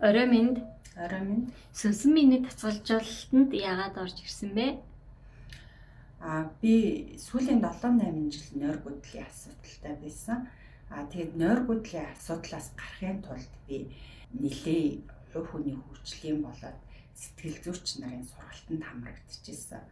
Орой минь Сүнсэн миний тасгалжуулалтанд яагаад орж ирсэн бэ? Би сүүлийн 7-8 жил нойр гудлын асуудалтай байсан. Тэгээд нойр гудлын асуудлаас гарахын тулд би нэлээ хувь хүний хөгжлийн болоод сэтгэл зүйч нарын сургалтанд хамрагдчихсан.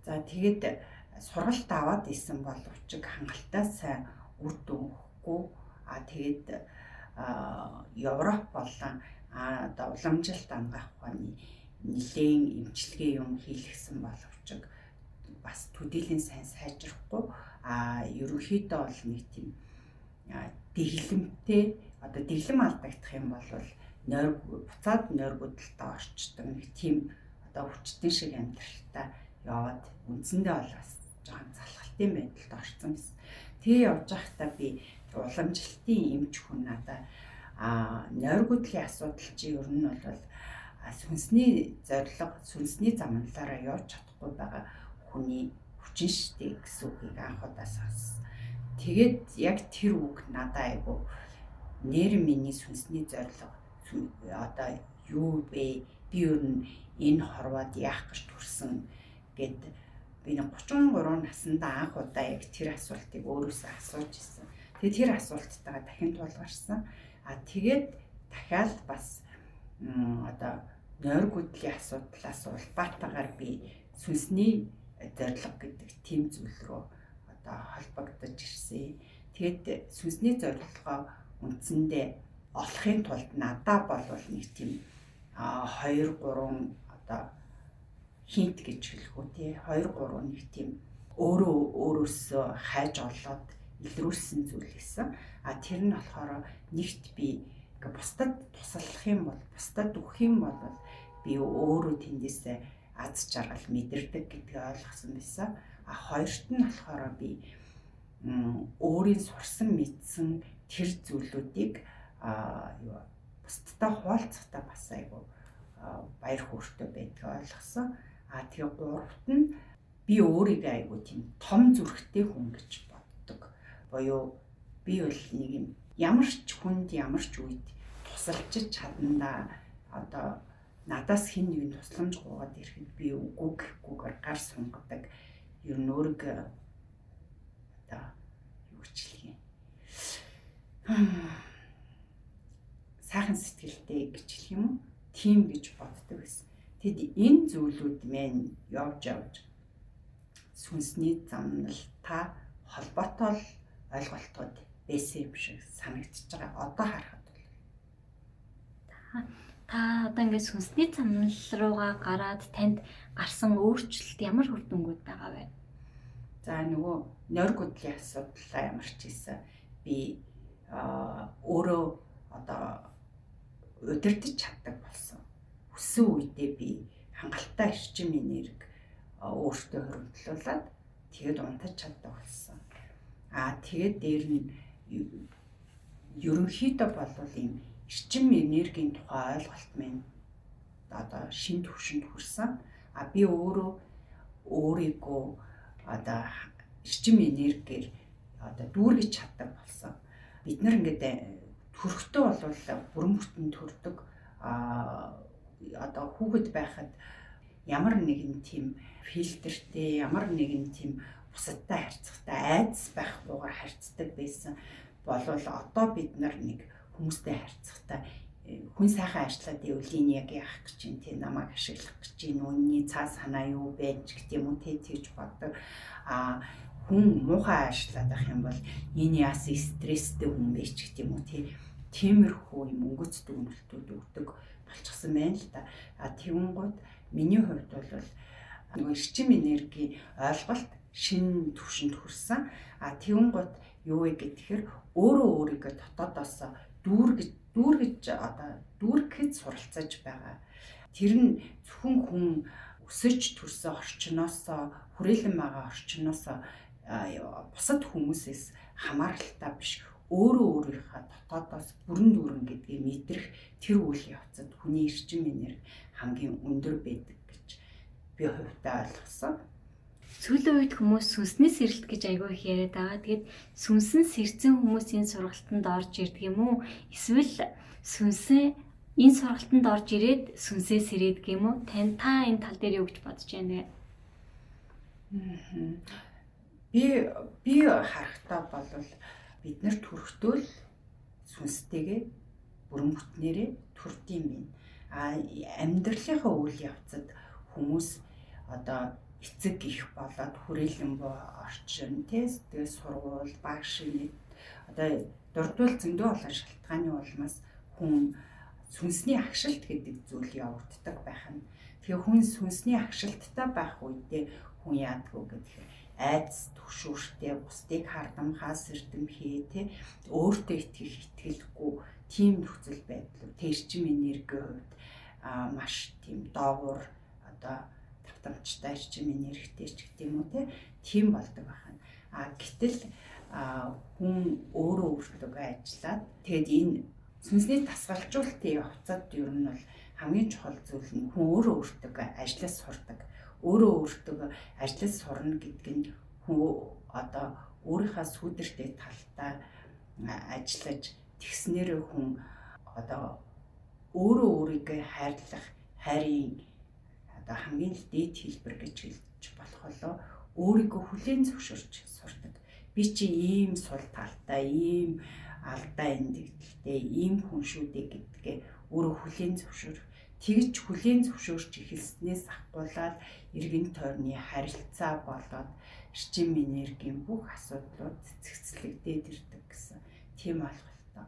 За тэгээд сургалт аваад исэн боловч хангалттай сайн үр дүн өгөхгүй. Тэгээд Европ болон уламжилт ангаах ухааны нэлийн эмчилгээ юм хийлгсэн боловч бас төдийлөн сайн сайжрахгүй. Ерөнхийдөө бол нэг тийм дэглэмтэй дэглэм алдагдах юм бол буцаад нойр гудалтай орчдөг нэг тийм хүчтэн шиг амьдралтай яваад үндсэндээ бол бас жоохон залхалтын байдалд орсон гэсэн. Тэгээ явж байхдаа би уламжилтын эмч хүн надаа нойр гудлын асуудал чи ер нь бол сүнсний зорилго, сүнсний замналаараа явж чадахгүй байгаа хүний хүчин штэй гэсэн үгийг анхудаа сонссон. Тэгээд яг тэр үг надад айгу нэр миний сүнсний зорилго юу бэ? Би ер нь энэ хорвоод яах гэж төрсөн гэд би 33 наснда анх удаа яг тэр асуултыг өөрөөсөө асууж ирсэн. Тэгээд тэр асуулттайгаа дахин тулгарсан. Тэгээд дахиад бас нойр гудлын асуудлаас улбаатаагаар би сүнсний зорилго гэдэг тийм зүйл рүү холбогдож ирсэн. Тэгээд сүнсний зорилгоо үндсэндээ олохын тулд надад бол нэг тийм 2-3 хинт гэж хэлэхүү тий 2-3 нэг тийм өөрөөсөө хайж олоод илрүүлсэн зүйл гэсэн. Тэр нь болохоор нэгт би бусдад туслах юм бол бусдад өгөх юм бол би өөрөө тэндээсээ аз жаргал мэдэрдэг гэдгийг ойлгосон байсан. Хоёрт нь болохоор би өөрийн сурсан мэдсэн тэр зүйлүүдийг бусдад хуваалцахдаа бас айгу баяр хөөртэй байдгийг ойлгосон. Тэгээ гуравт нь би өөрийгөө айгу тийм том зүрхтэй хүн гэж боддог. Боёо би бол нэг юм ямар ч хүнд ямар ч үед тусалж чадна да. Надаас хэн нэгэн тусламж гуйгаад ирэхэд би үгүй гэхгүйгээр гар сунгадаг. Ер нь өөрийгөө юу гэж хэлэх юм. Сайхан сэтгэлтэй гэж хэлэх юм уу? Тийм гэж боддог байсан. Тэгэд энэ зүйлүүд мэн явж сүнсний замналтай холбоотой ойлголтууд байсан юм шиг санагдчихж байгаа. Одоо харахад Та одоо ингээд сүнсний замнал руугаа гараад танд гарсан өөрчлөлт ямар үр дүнгууд байгаа вэ? За нөгөө нойр гудлын асуудлаа ямар ч ийсэн би өөрөө удирдах чаддаг болсон. Хүссэн үедээ би хангалттай эрчим энерги өөртөө хөрвүүлээд тэгээд унтаж чаддаг болсон. Тэгээд дээр нь ерөнхийдөө бол ийм эрчим энергийн тухай ойлголт минь шин төвшөнд хүрсэн. Би өөрийгөө эрчим энергиэр дүүргэж чаддаг болсон. Бид нар ингээд төрөхдөө бол бүрэн бүтэн төрдөг. Хүүхэд байхад ямар нэгэн тийм фильтртэй, ямар нэгэн тийм бусадтай харьцахтай айдас байхгүйгээр харьцдаг байсан. Болвол одоо бид нар нэг хүмүүстэй харьцахтаа хүн сайхан ажиллаад ивэл яг яах гэж юм те намайг ашиглах гэж юм үнний цаа санаа юу байж гэх юм уу тэгж боддог. Хүн муухай ажиллаад байх юм бол энэ яас стресстэй хүн байж гэх юм уу тиймэрхүү юм өнгөц дүгнэлтүүд өгдөг болчихсон байна л да. Тэгвэл миний хувьд бол нөгөө эрчим энерги ойлголт шинэ төвшөнд хүрсэн. Тэгвэл юу вэ гэхээр өөрийгөө дотоодоос дүүргэхэд суралцаж байгаа. Тэр нь зөвхөн хүн өсөж төрсөн орчноос хүрээлэн байгаа орчноос бусад хүмүүсээс хамааралтай биш өөрийнхөө дотоодоос бүрэн дүүрэн гэдгийг мэдрэх тэр үйл явцад хүний эрчим энерги хамгийн өндөр байдаг гэж би хувьдаа ойлгосон. Сүүлийн үед хүмүүс сүнсний сэрэлт гэж айгүй их яриад байгаа. Тэгээд сүнсэн сэрцэн хүмүүсийн сургалтанд орж ирдэг юм уу? Эсвэл сүнсэн энэ сургалтанд орж ирээд сүнсээ сэрээд гэмүү? Та энэ тал дээр юу гэж бодож байна вэ? Би харахтаа бол бид нар төрөхдөө л сүнстэйгээ бүрэн бүтнээрээ төрдөм юм. Амьдралынхаа үйл явцад хүмүүс одоо эцэг их болоод хүрээлэн орчин тэгээ сургууль, багш нэг одоо дурдвал зөндөө олон шалтгааны улмаас хүн сүнсний агшилт гэдэг зүйл явагддаг байх нь. Тэгээ хүн сүнсний агшилттай байх үедээ хүн яадаг вэ гэхээр айдас төгшөөртэй, бусдыг хардамхаас эрдэмхий тэ өөртөө итгэх итгэлгүй тийм нөхцөл байдал. Тэрчим энергийн хувьд маш тийм доогуур одоо тавтамжтай эрчим энергитэй ч гэдэг юм уу тийм болдог байна. Гэтэл хүн өөрөө өөртөө ажиллаад тэгээд энэ сүнсний тасгалжуулалтын явцад ер нь бол хамгийн чухал зүйл нь хүн өөрөө өөртөө ажиллаж сурдаг. Өөрөө өөртөө ажиллаж сурна гэдэг нь хүн одоо өөрийнхөө сүдэртэй талтай ажиллаж тэгснээр хүн одоо өөрөө өөрийгөө хайрлах хайрын одоо хамгийн дээд хэлбэр гэж хэлж болох болоо өөрийгөө хүлээн зөвшөөрч сурдаг. Би чи ийм сул талтай, ийм алдаа эндэгдэлтэй, ийм хүн шүү дээ гэдгээ өөрөө хүлээн зөвшөөрөх. Тэгж хүлээн зөвшөөрч эхэлснээс ахгуулаад эргэн тойрны харилцаа болоод эрчим энергийн бүх асуудлууд цэцэрлэгдээд ирдэг гэсэн тийм ойлголттой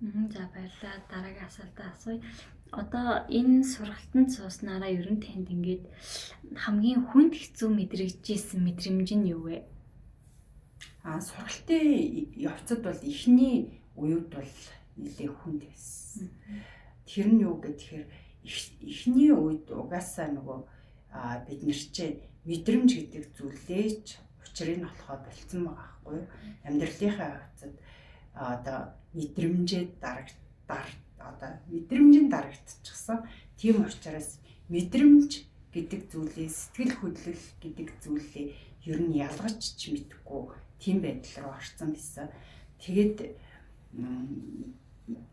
байна. За баярлалаа. Дараагийн асуултаа асууя. Одоо энэ сургалтанд сууснараа ер нь танд ингээд хамгийн хүнд хэцүү мэдрэгжсэн мэдрэмж нь юу вэ? Сургалтын явцад бол эхний үед бол нэлээд хүнд байсан. Тэр нь юу гэхээр эхний үед угаасаа нөгөө бид нар чинь мэдрэмж гэдэг зүйлээч учрыг нь олохоо болцсон байгаа байхгүй юу? Амьдралынхаа явцад одоо мэдрэмжэд мэдрэмжийн дарагдчихсан. Тийм учраас мэдрэмж гэдэг зүйлээ сэтгэл хөдлөл гэдэг зүйлээ ер нь ялгаж ч мэдэхгүй тийм байдал руу орсон байсан. Тэгээд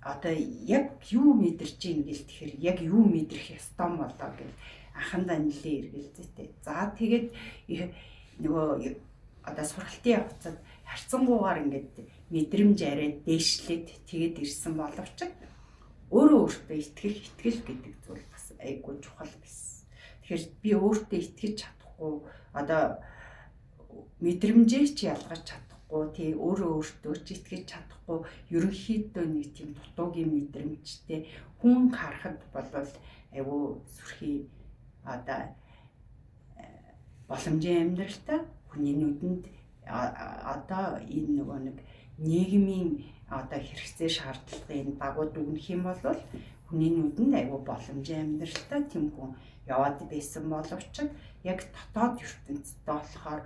одоо яг юу мэдэрч ийн гэл тэгэхээр яг юу мэдрэх ёстой юм болоо гэж анхандаа нэлээ эргэлзээтэй. За тэгээд нөгөө одоо сургалтын явцад харьцангуйгаар ингээд мэдрэмж арай дээшлээд тэгээд ирсэн боловч өөрөө өөртөө итгэл гэдэг зүйл бас айгүй чухал байсан. Тэгэхээр би өөртөө итгэж чадахгүй одоо мэдрэмжээ ч ялгаж чадахгүй тий өөрөө өөртөө ч итгэж чадахгүй ерөнхийдөө нэг тийм дутуугийн мэдрэмжтэй хүн харахад болвол айгүй сүрхий одоо боломжийн амьдралтай хүний нүдэнд одоо энэ нөгөө нэг нийгмийн одоо хэрэгцээ шаардлагын дагуу дүгнэх юм бол хүний нүдэнд айгүй боломжийн амьдралтай тийм хүн яваад байсан боловч яг дотоод ертөнцид болохоор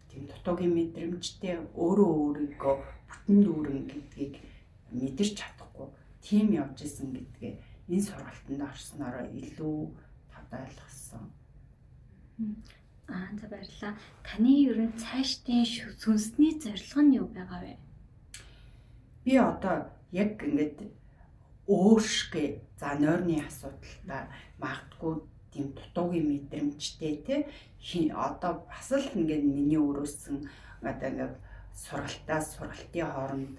тийм дутуугийн мэдрэмжтэй өөрөө өөрийгөө бүтэн дүүрэн гэдгийг мэдэрч чадахгүй тийм явж исэн гэдгээ энэ сургалтанд орсноор илүү тодорхойлсон. За баярлалаа. Таны ер нь цаашдын сүнсний зорилго нь юу байгаа вэ? Би одоо яг ингээд өөршгөө за нойрны асуудалтай магадгүй тийм дутуугийн мэдрэмжтэй тий одоо бас л ингээд миний өрөөсөн одоо ингээд сургалтын хооронд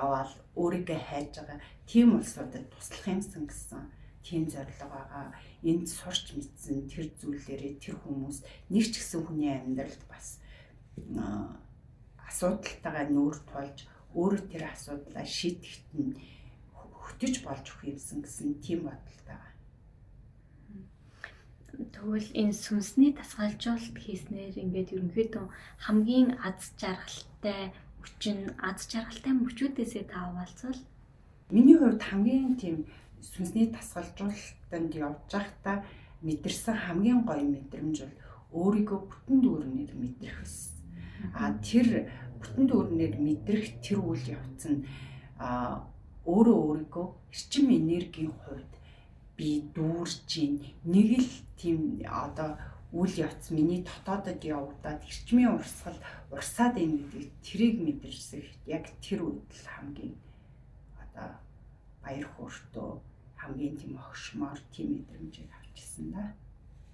яваал өөрийгөө хайж байгаа тийм улсуудад туслах юмсан гэсэн тийм зорилго байгаа. Энд сурч мэдсэн тэр зүйлээрээ тэр хүмүүс нэг ч гэсэн хүний амьдралд бас асуудалтайгаа нүүр тулж өөрөө тэр асуудлаа шийдэхэд нь хөтөж болж өгөх юмсан гэсэн тийм бодолтой байна. Тэгвэл энэ сүнсний тасгалжуулалт хийснээр ингээд ерөнхийдөө хамгийн аз жаргалтай мөчүүдээсээ та хаваалцвал миний хувьд хамгийн тийм сүнсний тасгалжуулалтанд явж байхдаа мэдэрсэн хамгийн гоё мэдрэмж бол өөрийгөө бүтэн дүүрнээр мэдрэх байсан. Тэр бүтэн дүүрнээр мэдрэх тэр үйл явц нь өөрөө өөрийгөө эрчим энергийн хувьд би дүүрж ийн нэг л тийм одоо үйл явц миний дотоодод явагдаад эрчмийн урсгал урсаад ийн гэдэг тэрийг мэдэрсэн яг тэр үед л хамгийн одоо баяр хөөртэй хамгийн тийм огшмоор тийм мэдрэмжийг авчихсан да.